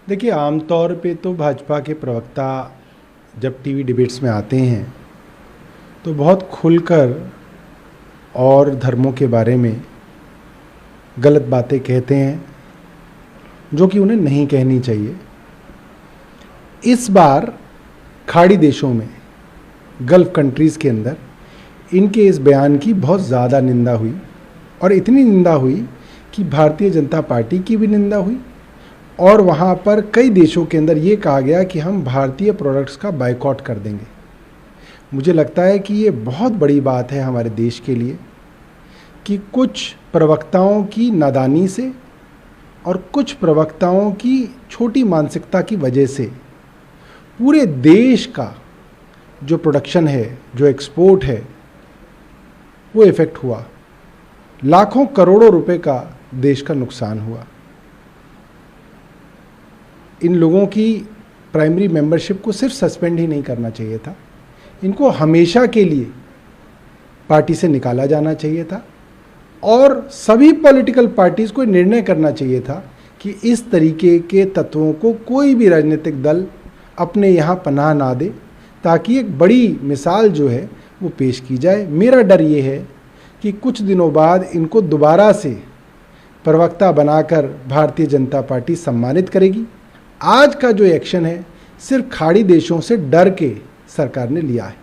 देखिए, आमतौर पे तो भाजपा के प्रवक्ता जब टीवी डिबेट्स में आते हैं तो बहुत खुलकर और धर्मों के बारे में गलत बातें कहते हैं जो कि उन्हें नहीं कहनी चाहिए। इस बार खाड़ी देशों में, गल्फ कंट्रीज़ के अंदर इनके इस बयान की बहुत ज़्यादा निंदा हुई, और इतनी निंदा हुई कि भारतीय जनता पार्टी की भी निंदा हुई, और वहाँ पर कई देशों के अंदर ये कहा गया कि हम भारतीय प्रोडक्ट्स का बायकॉट कर देंगे। मुझे लगता है कि ये बहुत बड़ी बात है हमारे देश के लिए कि कुछ प्रवक्ताओं की नादानी से और कुछ प्रवक्ताओं की छोटी मानसिकता की वजह से पूरे देश का जो प्रोडक्शन है, जो एक्सपोर्ट है, वो इफ़ेक्ट हुआ। लाखों करोड़ों रुपए का देश का नुकसान हुआ। इन लोगों की प्राइमरी मेंबरशिप को सिर्फ सस्पेंड ही नहीं करना चाहिए था, इनको हमेशा के लिए पार्टी से निकाला जाना चाहिए था, और सभी पॉलिटिकल पार्टीज़ को निर्णय करना चाहिए था कि इस तरीके के तत्वों को कोई भी राजनीतिक दल अपने यहाँ पनाह ना दे, ताकि एक बड़ी मिसाल जो है वो पेश की जाए। मेरा डर ये है कि कुछ दिनों बाद इनको दोबारा से प्रवक्ता बनाकर भारतीय जनता पार्टी सम्मानित करेगी। आज का जो एक्शन है सिर्फ खाड़ी देशों से डर के सरकार ने लिया है।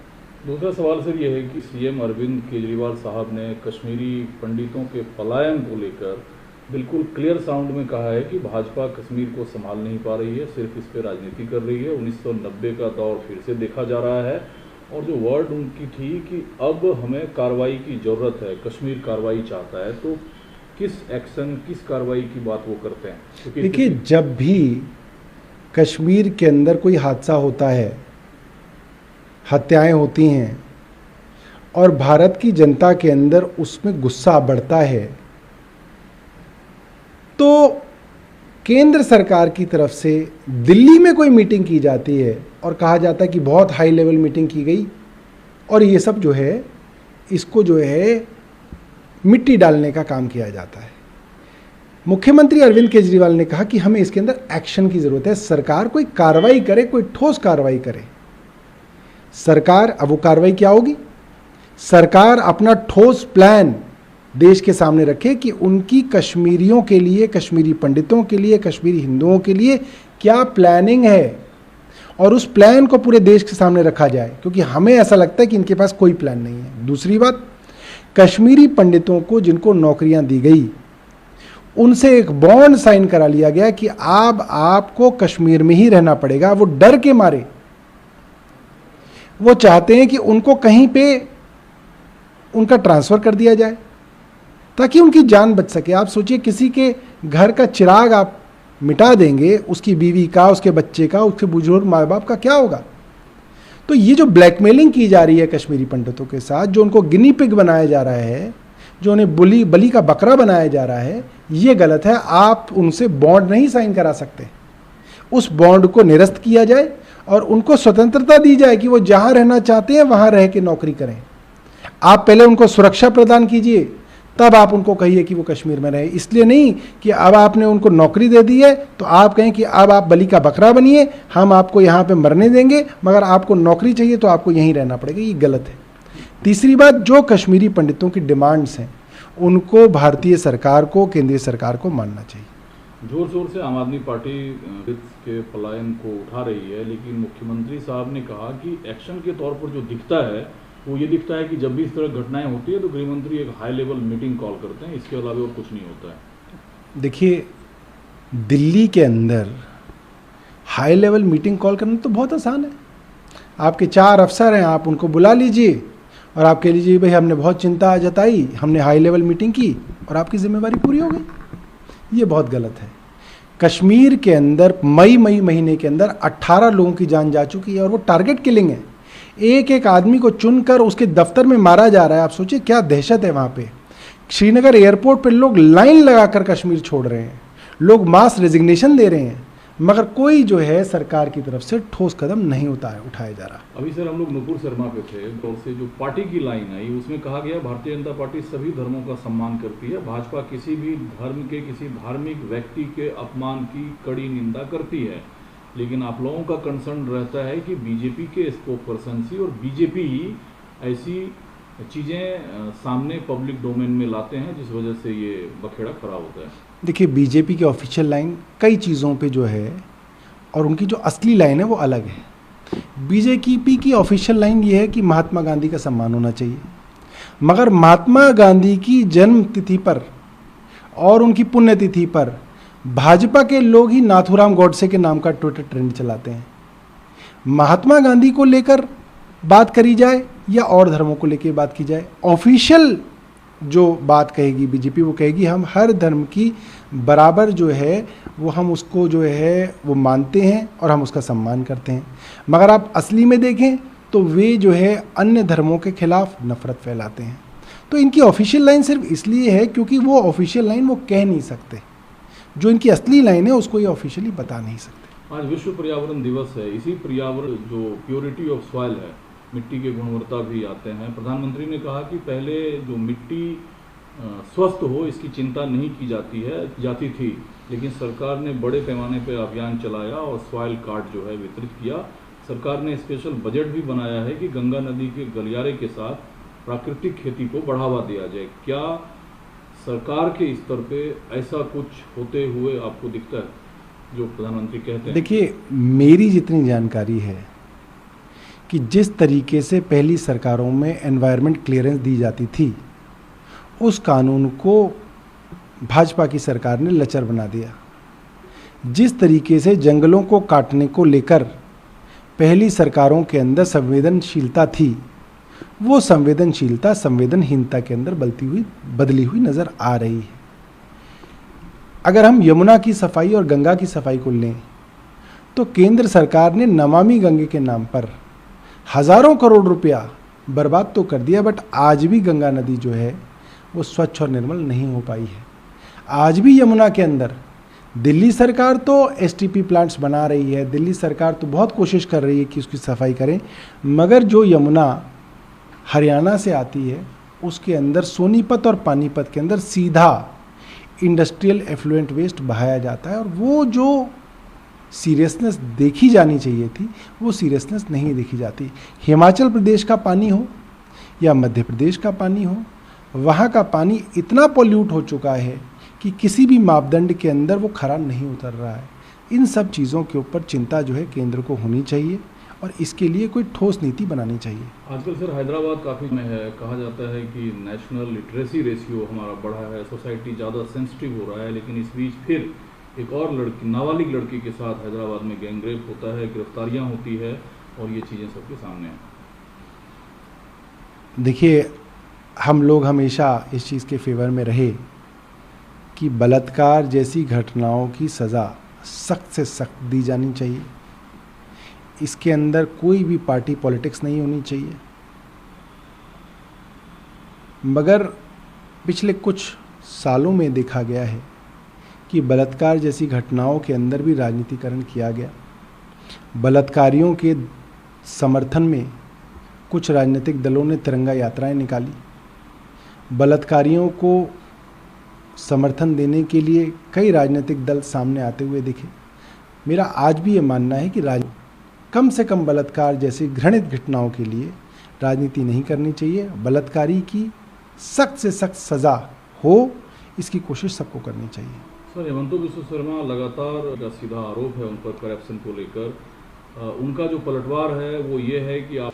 दूसरा सवाल सर ये है कि सीएम अरविंद केजरीवाल साहब ने कश्मीरी पंडितों के पलायन को लेकर बिल्कुल क्लियर साउंड में कहा है कि भाजपा कश्मीर को संभाल नहीं पा रही है, सिर्फ इस पर राजनीति कर रही है। 1990 का दौर फिर से देखा जा रहा है, और जो वर्ड उनकी थी कि अब हमें कार्रवाई की ज़रूरत है, कश्मीर कार्रवाई चाहता है, तो किस एक्शन, किस कार्रवाई की बात वो करते हैं? देखिए, जब भी कश्मीर के अंदर कोई हादसा होता है, हत्याएं होती हैं और भारत की जनता के अंदर उसमें गुस्सा बढ़ता है, तो केंद्र सरकार की तरफ से दिल्ली में कोई मीटिंग की जाती है और कहा जाता है कि बहुत हाई लेवल मीटिंग की गई, और ये सब जो है इसको जो है मिट्टी डालने का काम किया जाता है। मुख्यमंत्री अरविंद केजरीवाल ने कहा कि हमें इसके अंदर एक्शन की ज़रूरत है, सरकार कोई कार्रवाई करे, कोई ठोस कार्रवाई करे। सरकार, अब वो कार्रवाई क्या होगी? सरकार अपना ठोस प्लान देश के सामने रखे कि उनकी कश्मीरियों के लिए, कश्मीरी पंडितों के लिए, कश्मीरी हिंदुओं के लिए क्या प्लानिंग है, और उस प्लान को पूरे देश के सामने रखा जाए, क्योंकि हमें ऐसा लगता है कि इनके पास कोई प्लान नहीं है। दूसरी बात, कश्मीरी पंडितों को जिनको नौकरियां दी गई उनसे एक बॉन्ड साइन करा लिया गया कि अब आपको कश्मीर में ही रहना पड़ेगा। वो डर के मारे वो चाहते हैं कि उनको कहीं पे उनका ट्रांसफ़र कर दिया जाए ताकि उनकी जान बच सके। आप सोचिए, किसी के घर का चिराग आप मिटा देंगे, उसकी बीवी का, उसके बच्चे का, उसके बुजुर्ग माँ बाप का क्या होगा? तो ये जो ब्लैकमेलिंग की जा रही है कश्मीरी पंडितों के साथ, जो उनको गिनी पिग बनाया जा रहा है, जो उन्हें बलि का बकरा बनाया जा रहा है, ये गलत है। आप उनसे बॉन्ड नहीं साइन करा सकते। उस बॉन्ड को निरस्त किया जाए और उनको स्वतंत्रता दी जाए कि वो जहाँ रहना चाहते हैं वहाँ रह के नौकरी करें। आप पहले उनको सुरक्षा प्रदान कीजिए, तब आप उनको कहिए कि वो कश्मीर में रहे। इसलिए नहीं कि अब आपने उनको नौकरी दे दी है तो आप कहें कि अब आप बलि का बकरा बनिए, हम आपको यहाँ पे मरने देंगे, मगर आपको नौकरी चाहिए तो आपको यहीं रहना पड़ेगा। ये गलत है। तीसरी बात, जो कश्मीरी पंडितों की डिमांड्स हैं उनको भारतीय सरकार को, केंद्रीय सरकार को मानना चाहिए। जोर शोर से आम आदमी पार्टी के पलायन को उठा रही है, लेकिन मुख्यमंत्री साहब ने कहा कि एक्शन के तौर पर जो दिखता है वो ये दिखता है कि जब भी इस तरह घटनाएं होती है तो गृह मंत्री एक हाई लेवल मीटिंग कॉल करते हैं, इसके अलावा और कुछ नहीं होता है। देखिए, दिल्ली के अंदर हाई लेवल मीटिंग कॉल करना तो बहुत आसान है। आपके 4 अफसर हैं, आप उनको बुला लीजिए और आप कह लीजिए भाई हमने बहुत चिंता जताई, हमने हाई लेवल मीटिंग की, और आपकी जिम्मेवारी पूरी हो गई। ये बहुत गलत है। कश्मीर के अंदर मई महीने के अंदर 18 लोगों की जान जा चुकी है, और वो टारगेट किलिंग है। एक एक आदमी को चुनकर उसके दफ्तर में मारा जा रहा है। आप सोचिए क्या दहशत है वहाँ पे। श्रीनगर एयरपोर्ट पे लोग लाइन लगाकर कश्मीर छोड़ रहे हैं, लोग मास रेजिग्नेशन दे रहे हैं, मगर कोई जो है सरकार की तरफ से ठोस कदम नहीं उठाया जा रहा। अभी सर हम लोग नुपुर शर्मा पे थे और से जो पार्टी की लाइन आई उसमें कहा गया भारतीय जनता पार्टी सभी धर्मों का सम्मान करती है, भाजपा किसी भी धर्म के किसी धार्मिक व्यक्ति के अपमान की कड़ी निंदा करती है, लेकिन आप लोगों का कंसर्न रहता है कि बीजेपी के स्पोक पर्सन सी और बीजेपी ही ऐसी चीज़ें सामने पब्लिक डोमेन में लाते हैं जिस वजह से ये बखेड़ा खराब होता है। देखिए, बीजेपी की ऑफिशियल लाइन कई चीज़ों पे जो है और उनकी जो असली लाइन है वो अलग है। बीजेपी की ऑफिशियल लाइन ये है कि महात्मा गांधी का सम्मान होना चाहिए, मगर महात्मा गांधी की जन्म तिथि पर और उनकी पुण्यतिथि पर भाजपा के लोग ही नाथूराम गॉडसे के नाम का ट्विटर ट्रेंड चलाते हैं। महात्मा गांधी को लेकर बात करी जाए या और धर्मों को लेकर बात की जाए, ऑफिशियल जो बात कहेगी बीजेपी वो कहेगी हम हर धर्म की बराबर जो है वो हम उसको जो है वो मानते हैं और हम उसका सम्मान करते हैं। मगर आप असली में देखें तो वे जो है अन्य धर्मों के खिलाफ नफरत फैलाते हैं। तो इनकी ऑफिशियल लाइन सिर्फ इसलिए है क्योंकि वो ऑफिशियल लाइन वो कह नहीं सकते, जो इनकी असली लाइन है उसको ये ऑफिशियली बता नहीं सकते। आज विश्व पर्यावरण दिवस है, इसी पर्यावरण जो प्योरिटी ऑफ सॉइल है, मिट्टी के गुणवत्ता भी आते हैं। प्रधानमंत्री ने कहा कि पहले जो मिट्टी स्वस्थ हो इसकी चिंता नहीं की जाती थी, लेकिन सरकार ने बड़े पैमाने पर अभियान चलाया और सॉइल कार्ड जो है वितरित किया। सरकार ने स्पेशल बजट भी बनाया है कि गंगा नदी के गलियारे के साथ प्राकृतिक खेती को बढ़ावा दिया जाए। क्या सरकार के स्तर पे ऐसा कुछ होते हुए आपको दिखता है जो प्रधानमंत्री कहते हैं? देखिए, मेरी जितनी जानकारी है कि जिस तरीके से पहली सरकारों में एनवायरनमेंट क्लियरेंस दी जाती थी, उस कानून को भाजपा की सरकार ने लचर बना दिया। जिस तरीके से जंगलों को काटने को लेकर पहली सरकारों के अंदर संवेदनशीलता थी, वो संवेदनशीलता संवेदनहीनता के अंदर बदली हुई नजर आ रही है। अगर हम यमुना की सफाई और गंगा की सफाई को लें तो केंद्र सरकार ने नमामि गंगे के नाम पर हजारों करोड़ रुपया बर्बाद तो कर दिया, बट आज भी गंगा नदी जो है वो स्वच्छ और निर्मल नहीं हो पाई है। आज भी यमुना के अंदर दिल्ली सरकार तो एसटीपी प्लांट्स बना रही है, दिल्ली सरकार तो बहुत कोशिश कर रही है कि उसकी सफाई करें, मगर जो यमुना हरियाणा से आती है उसके अंदर सोनीपत और पानीपत के अंदर सीधा इंडस्ट्रियल एफ्लुएंट वेस्ट बहाया जाता है, और वो जो सीरियसनेस देखी जानी चाहिए थी वो सीरियसनेस नहीं देखी जाती। हिमाचल प्रदेश का पानी हो या मध्य प्रदेश का पानी हो, वहाँ का पानी इतना पॉल्यूट हो चुका है कि किसी भी मापदंड के अंदर वो खरा नहीं उतर रहा है। इन सब चीज़ों के ऊपर चिंता जो है केंद्र को होनी चाहिए और इसके लिए कोई ठोस नीति बनानी चाहिए। आजकल सर हैदराबाद काफ़ी में है, कहा जाता है कि नेशनल लिटरेसी रेशियो हमारा बढ़ा है, सोसाइटी ज़्यादा सेंसिटिव हो रहा है, लेकिन इस बीच फिर एक और लड़की, नाबालिग लड़की के साथ हैदराबाद में गैंगरेप होता है, गिरफ्तारियां होती है और ये चीज़ें सबके सामने हैं। देखिए, हम लोग हमेशा इस चीज़ के फेवर में रहे कि बलात्कार जैसी घटनाओं की सज़ा सख्त से सख्त दी जानी चाहिए। इसके अंदर कोई भी पार्टी पॉलिटिक्स नहीं होनी चाहिए। मगर पिछले कुछ सालों में देखा गया है कि बलात्कार जैसी घटनाओं के अंदर भी राजनीतिकरण किया गया। बलात्कारियों के समर्थन में कुछ राजनीतिक दलों ने तिरंगा यात्राएं निकाली। बलात्कारियों को समर्थन देने के लिए कई राजनीतिक दल सामने आते हुए दिखे। मेरा आज भी ये मानना है कि कम से कम बलात्कार जैसी घृणित घटनाओं के लिए राजनीति नहीं करनी चाहिए। बलात्कारी की सख्त से सख्त सज़ा हो, इसकी कोशिश सबको करनी चाहिए। सर, हेमंत बिस्वा शर्मा लगातार का सीधा आरोप है उन पर करप्शन को लेकर। उनका जो पलटवार है वो ये है कि आप